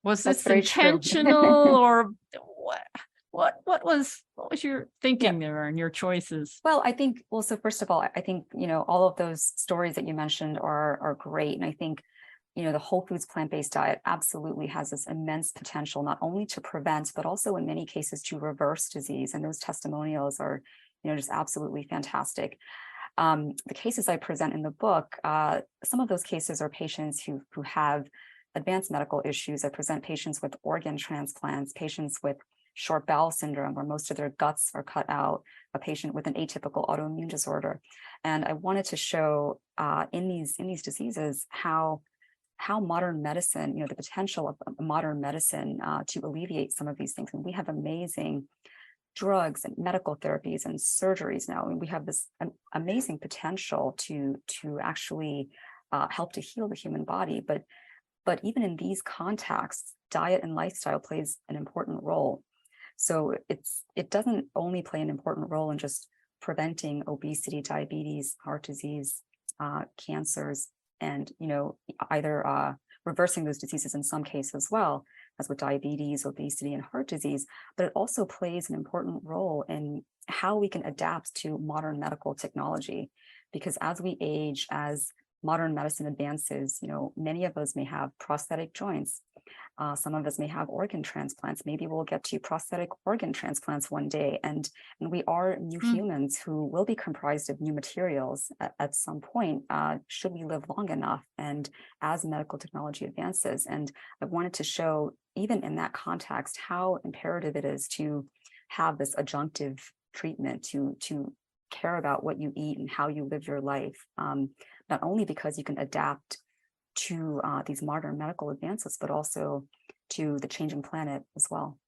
Was this intentional or what was your thinking there and your choices? Well, so first of all, I think, you know, all of those stories that you mentioned are great. And I think, you know, the whole foods plant-based diet absolutely has this immense potential, not only to prevent, but also in many cases to reverse disease. And those testimonials are, you know, just absolutely fantastic. The cases I present in the book, some of those cases are patients who have advanced medical issues. I present patients with organ transplants, patients with short bowel syndrome, where most of their guts are cut out, a patient with an atypical autoimmune disorder. And I wanted to show in these diseases how modern medicine, you know, the potential of modern medicine to alleviate some of these things. And we have amazing drugs and medical therapies and surgeries now. And we have this amazing potential to actually help to heal the human body. But even in these contexts, diet and lifestyle plays an important role. So it doesn't only play an important role in just preventing obesity, diabetes, heart disease, cancers, and, you know, either reversing those diseases in some cases as well, as with diabetes, obesity, and heart disease, but it also plays an important role in how we can adapt to modern medical technology. Because as we age, as modern medicine advances, you know, many of us may have prosthetic joints. Some of us may have organ transplants. Maybe we'll get to prosthetic organ transplants one day. And we are new humans who will be comprised of new materials at some point, should we live long enough and as medical technology advances. And I wanted to show, even in that context, how imperative it is to have this adjunctive treatment, to care about what you eat and how you live your life, not only because you can adapt to these modern medical advances, but also to the changing planet as well.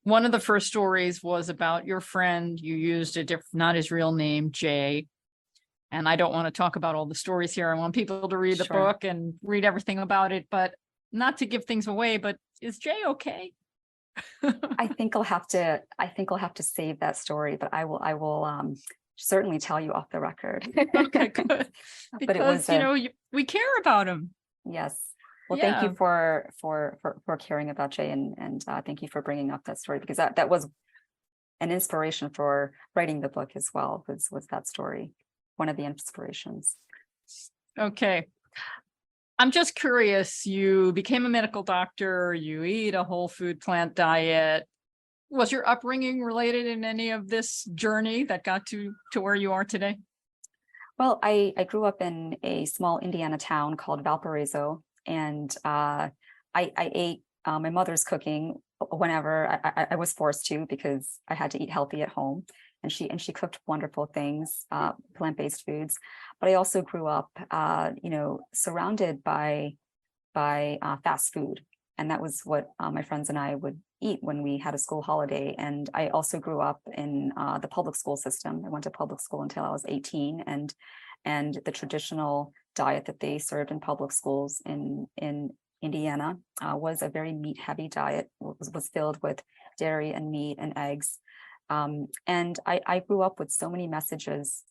One of the first stories was about your friend. You used not his real name, Jay, And I don't want to talk about all the stories here. I want people to read the Sure. book and read everything about it, but not to give things away, but is Jay okay? I think I'll have to save that story, but I will certainly tell you off the record. Okay, good. But it Because, was a we care about him. yes. Well, thank Yeah. you for caring about Jay, and thank you for bringing up that story, because that was an inspiration for writing the book as well. Was that story one of the inspirations? Okay. I'm just curious, you became a medical doctor, you eat a whole food plant diet. Was your upbringing related in any of this journey that got to where you are today? Well, I grew up in a small Indiana town called Valparaiso, and I ate my mother's cooking whenever I was forced to, because I had to eat healthy at home. And she cooked wonderful things, plant-based foods. But I also grew up, surrounded by fast food, and that was what my friends and I would eat when we had a school holiday. And I also grew up in the public school system. I went to public school until I was 18, and the traditional diet that they served in public schools in Indiana was a very meat-heavy diet. Was filled with dairy and meat and eggs. And I grew up with so many messages,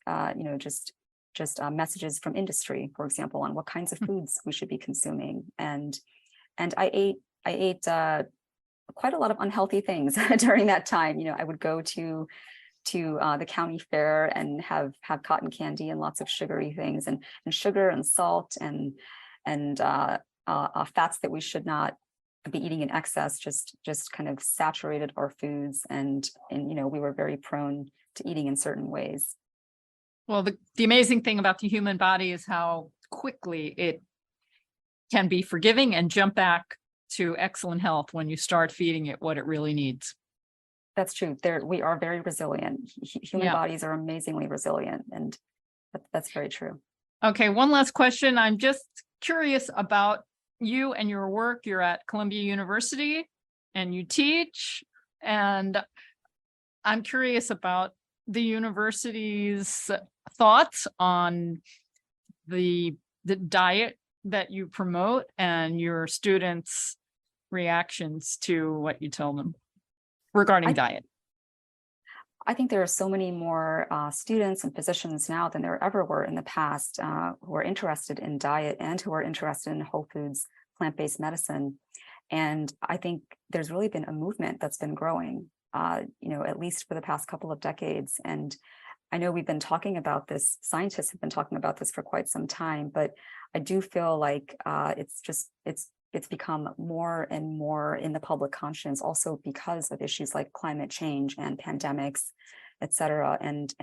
just messages from industry, for example, on what kinds of foods we should be consuming. And I ate quite a lot of unhealthy things during that time. I would go to the county fair and have cotton candy and lots of sugary things, and sugar and salt and fats that we should not be eating in excess, just kind of saturated our foods, and we were very prone to eating in certain ways. Well, the amazing thing about the human body is how quickly it can be forgiving and jump back to excellent health when you start feeding it what it really needs. That's true. We are very resilient. Human bodies are amazingly resilient, and that's very true. Okay, one last question. I'm just curious about you and your work. You're at Columbia University and you teach, and I'm curious about the university's thoughts on the diet that you promote and your students' reactions to what you tell them regarding diet. I think there are so many more students and physicians now than there ever were in the past who are interested in diet and who are interested in whole foods, plant-based medicine. And I think there's really been a movement that's been growing, at least for the past couple of decades. And I know we've been talking about this, scientists have been talking about this for quite some time, but I do feel like it's become more and more in the public conscience, also because of issues like climate change and pandemics, et cetera, and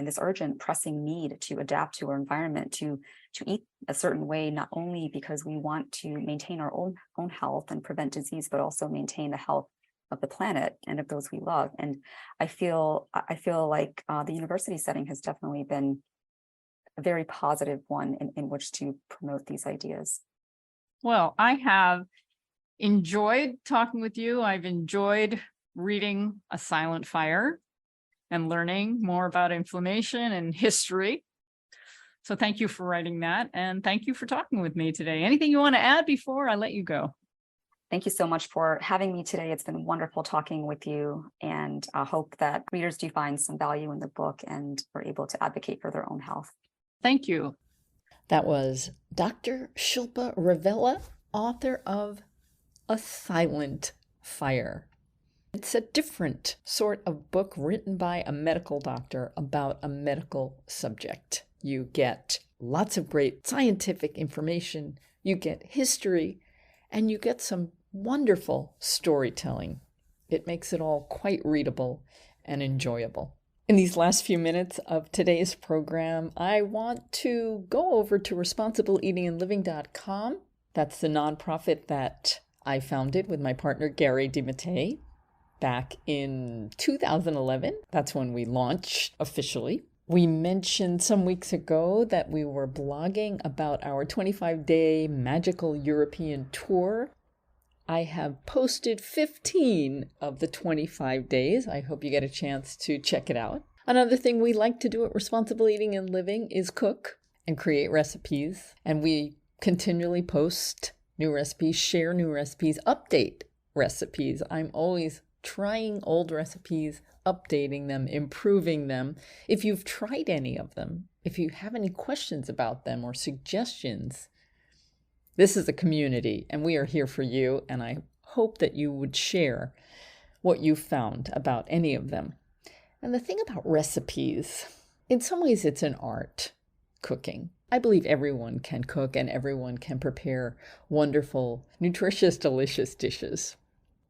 this urgent, pressing need to adapt to our environment, to eat a certain way, not only because we want to maintain our own health and prevent disease, but also maintain the health of the planet and of those we love. And I feel like the university setting has definitely been a very positive one in which to promote these ideas. Well, I have enjoyed talking with you. I've enjoyed reading A Silent Fire and learning more about inflammation and history. So thank you for writing that. And thank you for talking with me today. Anything you want to add before I let you go? Thank you so much for having me today. It's been wonderful talking with you, and I hope that readers do find some value in the book and are able to advocate for their own health. Thank you. That was Dr. Shilpa Ravella, author of A Silent Fire. It's a different sort of book written by a medical doctor about a medical subject. You get lots of great scientific information, you get history, and you get some wonderful storytelling. It makes it all quite readable and enjoyable. In these last few minutes of today's program, I want to go over to responsibleeatingandliving.com. That's the nonprofit that I founded with my partner, Gary DeMattei, back in 2011. That's when we launched officially. We mentioned some weeks ago that we were blogging about our 25-day magical European tour. I have posted 15 of the 25 days. I hope you get a chance to check it out. Another thing we like to do at Responsible Eating and Living is cook and create recipes. And we continually post new recipes, share new recipes, update recipes. I'm always trying old recipes, updating them, improving them. If you've tried any of them, if you have any questions about them or suggestions, this is a community and we are here for you. And I hope that you would share what you found about any of them. And the thing about recipes, in some ways it's an art, cooking. I believe everyone can cook and everyone can prepare wonderful, nutritious, delicious dishes.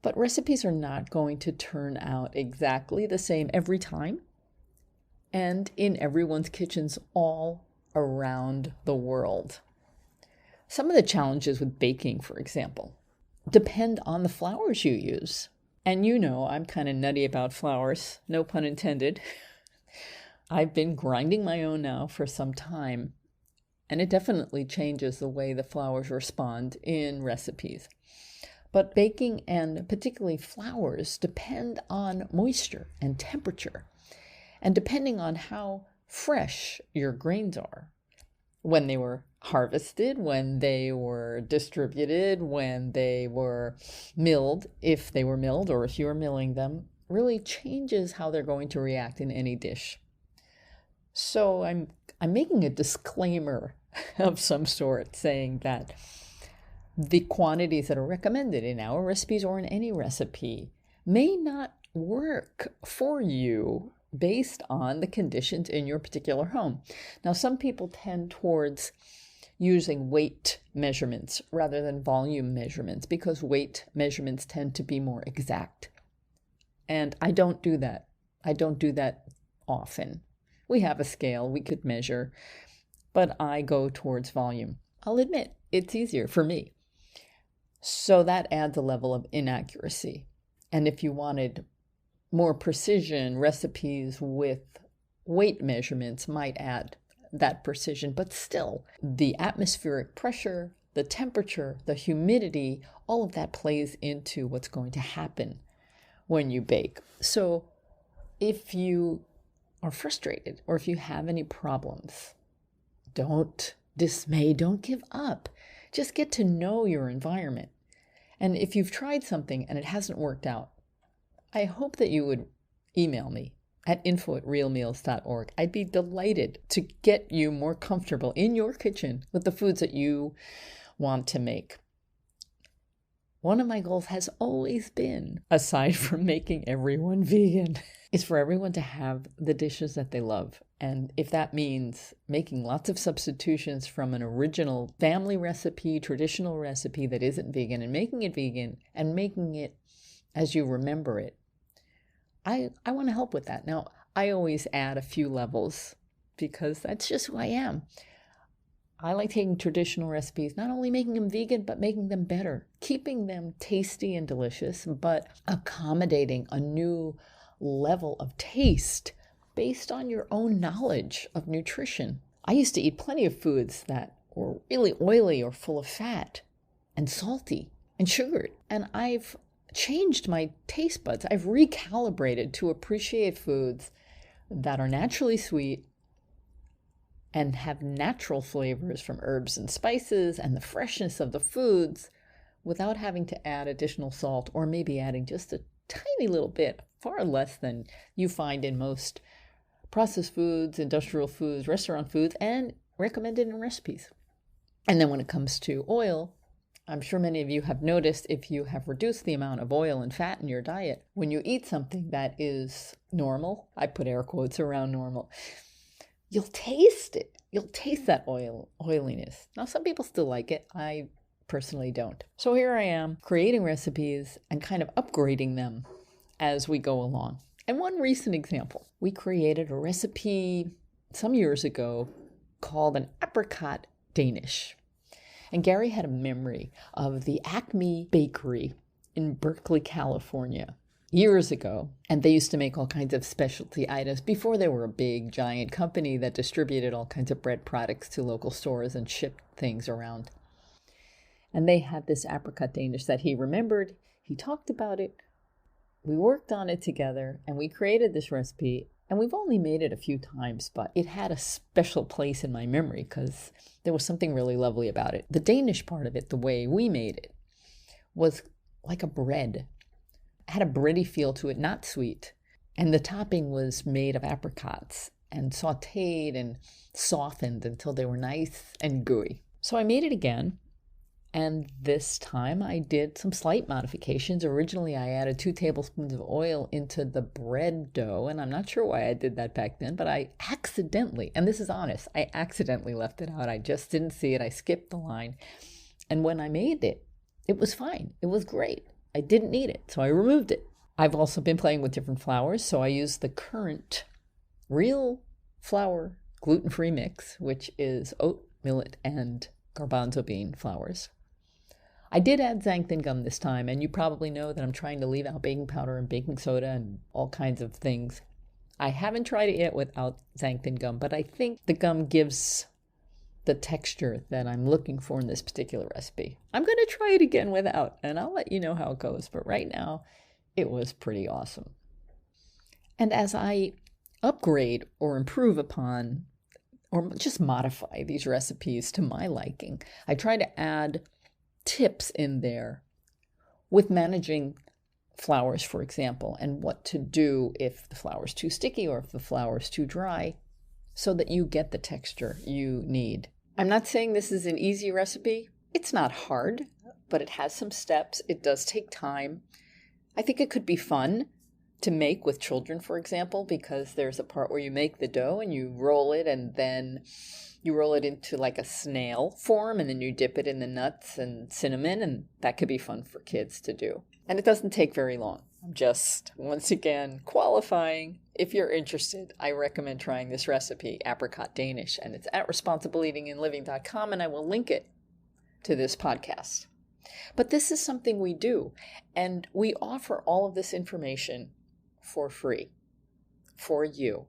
But recipes are not going to turn out exactly the same every time and in everyone's kitchens all around the world. Some of the challenges with baking, for example, depend on the flours you use. And you know, I'm kind of nutty about flours, no pun intended. I've been grinding my own now for some time, and it definitely changes the way the flours respond in recipes. But baking and particularly flours depend on moisture and temperature, and depending on how fresh your grains are, when they were harvested, when they were distributed, when they were milled, if they were milled or if you were milling them, really changes how they're going to react in any dish. So I'm making a disclaimer of some sort saying that the quantities that are recommended in our recipes or in any recipe may not work for you based on the conditions in your particular home. Now, some people tend towards using weight measurements rather than volume measurements because weight measurements tend to be more exact. And I don't do that. I don't do that often. We have a scale we could measure, but I go towards volume. I'll admit, it's easier for me. So that adds a level of inaccuracy. And if you wanted more precision, recipes with weight measurements might add that precision, but still the atmospheric pressure, the temperature, the humidity, all of that plays into what's going to happen when you bake. So if you are frustrated or if you have any problems, don't dismay, don't give up. Just get to know your environment. And if you've tried something and it hasn't worked out, I hope that you would email me at info@realmeals.org. I'd be delighted to get you more comfortable in your kitchen with the foods that you want to make. One of my goals has always been, aside from making everyone vegan, is for everyone to have the dishes that they love. And if that means making lots of substitutions from an original family recipe, traditional recipe that isn't vegan, and making it vegan and making it as you remember it, I want to help with that. Now, I always add a few levels because that's just who I am. I like taking traditional recipes, not only making them vegan, but making them better, keeping them tasty and delicious, but accommodating a new level of taste based on your own knowledge of nutrition. I used to eat plenty of foods that were really oily or full of fat and salty and sugared, and I've changed my taste buds. I've recalibrated to appreciate foods that are naturally sweet and have natural flavors from herbs and spices and the freshness of the foods without having to add additional salt or maybe adding just a tiny little bit, far less than you find in most processed foods, industrial foods, restaurant foods, and recommended in recipes. And then when it comes to oil, I'm sure many of you have noticed if you have reduced the amount of oil and fat in your diet, when you eat something that is normal, I put air quotes around normal, you'll taste it. You'll taste that oiliness. Now, some people still like it. I personally don't. So here I am creating recipes and kind of upgrading them as we go along. And one recent example, we created a recipe some years ago called an apricot Danish. And Gary had a memory of the Acme Bakery in Berkeley, California, years ago. And they used to make all kinds of specialty items before they were a big, giant company that distributed all kinds of bread products to local stores and shipped things around. And they had this apricot Danish that he remembered. He talked about it. We worked on it together and we created this recipe. And we've only made it a few times, but it had a special place in my memory because there was something really lovely about it. The Danish part of it, the way we made it, was like a bread. It had a bready feel to it, not sweet. And the topping was made of apricots and sauteed and softened until they were nice and gooey. So I made it again. And this time I did some slight modifications. Originally, I added 2 tablespoons of oil into the bread dough. And I'm not sure why I did that back then, but I accidentally, and this is honest, I accidentally left it out. I just didn't see it. I skipped the line. And when I made it, it was fine. It was great. I didn't need it, so I removed it. I've also been playing with different flours. So I used the current real flour gluten-free mix, which is oat, millet, and garbanzo bean flours. I did add xanthan gum this time, and you probably know that I'm trying to leave out baking powder and baking soda and all kinds of things. I haven't tried it yet without xanthan gum, but I think the gum gives the texture that I'm looking for in this particular recipe. I'm going to try it again without, and I'll let you know how it goes. But right now, it was pretty awesome. And as I upgrade or improve upon or just modify these recipes to my liking, I try to add tips in there with managing flours, for example, and what to do if the flour is too sticky or if the flour is too dry so that you get the texture you need. I'm not saying this is an easy recipe. It's not hard, but it has some steps. It does take time. I think it could be fun to make with children, for example, because there's a part where you make the dough and you roll it and then you roll it into like a snail form and then you dip it in the nuts and cinnamon, and that could be fun for kids to do. And it doesn't take very long. I'm just, once again, qualifying. If you're interested, I recommend trying this recipe, apricot Danish, and it's at responsibleeatingangliving.com, and I will link it to this podcast. But this is something we do, and we offer all of this information for free for you,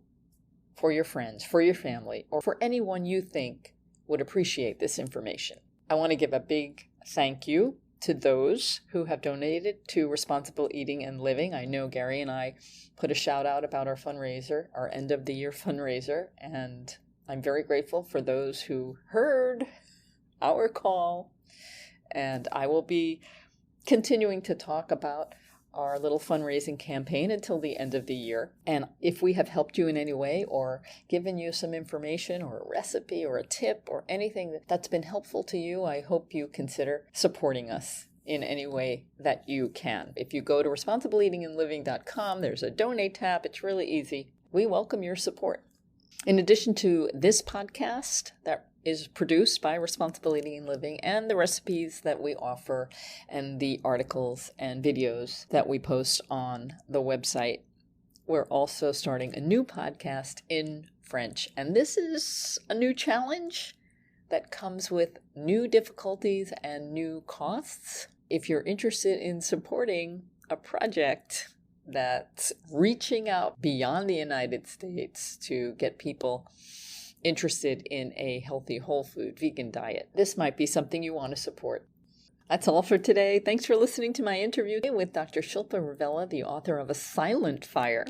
for your friends, for your family, or for anyone you think would appreciate this information. I want to give a big thank you to those who have donated to Responsible Eating and Living. I know Gary and I put a shout out about our fundraiser, our end of the year fundraiser, and I'm very grateful for those who heard our call. And I will be continuing to talk about our little fundraising campaign until the end of the year. And if we have helped you in any way or given you some information or a recipe or a tip or anything that's been helpful to you, I hope you consider supporting us in any way that you can. If you go to responsibleeatingangliving.com, there's a donate tab. It's really easy. We welcome your support. In addition to this podcast that is produced by Responsible Eating and Living and the recipes that we offer and the articles and videos that we post on the website, we're also starting a new podcast in French. And this is a new challenge that comes with new difficulties and new costs. If you're interested in supporting a project that's reaching out beyond the United States to get people interested in a healthy, whole food, vegan diet, this might be something you want to support. That's all for today. Thanks for listening to my interview with Dr. Shilpa Ravella, the author of A Silent Fire.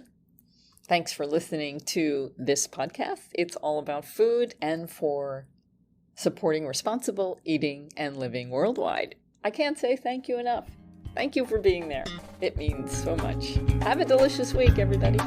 Thanks for listening to this podcast. It's all about food and for supporting responsible eating and living worldwide. I can't say thank you enough. Thank you for being there. It means so much. Have a delicious week, everybody.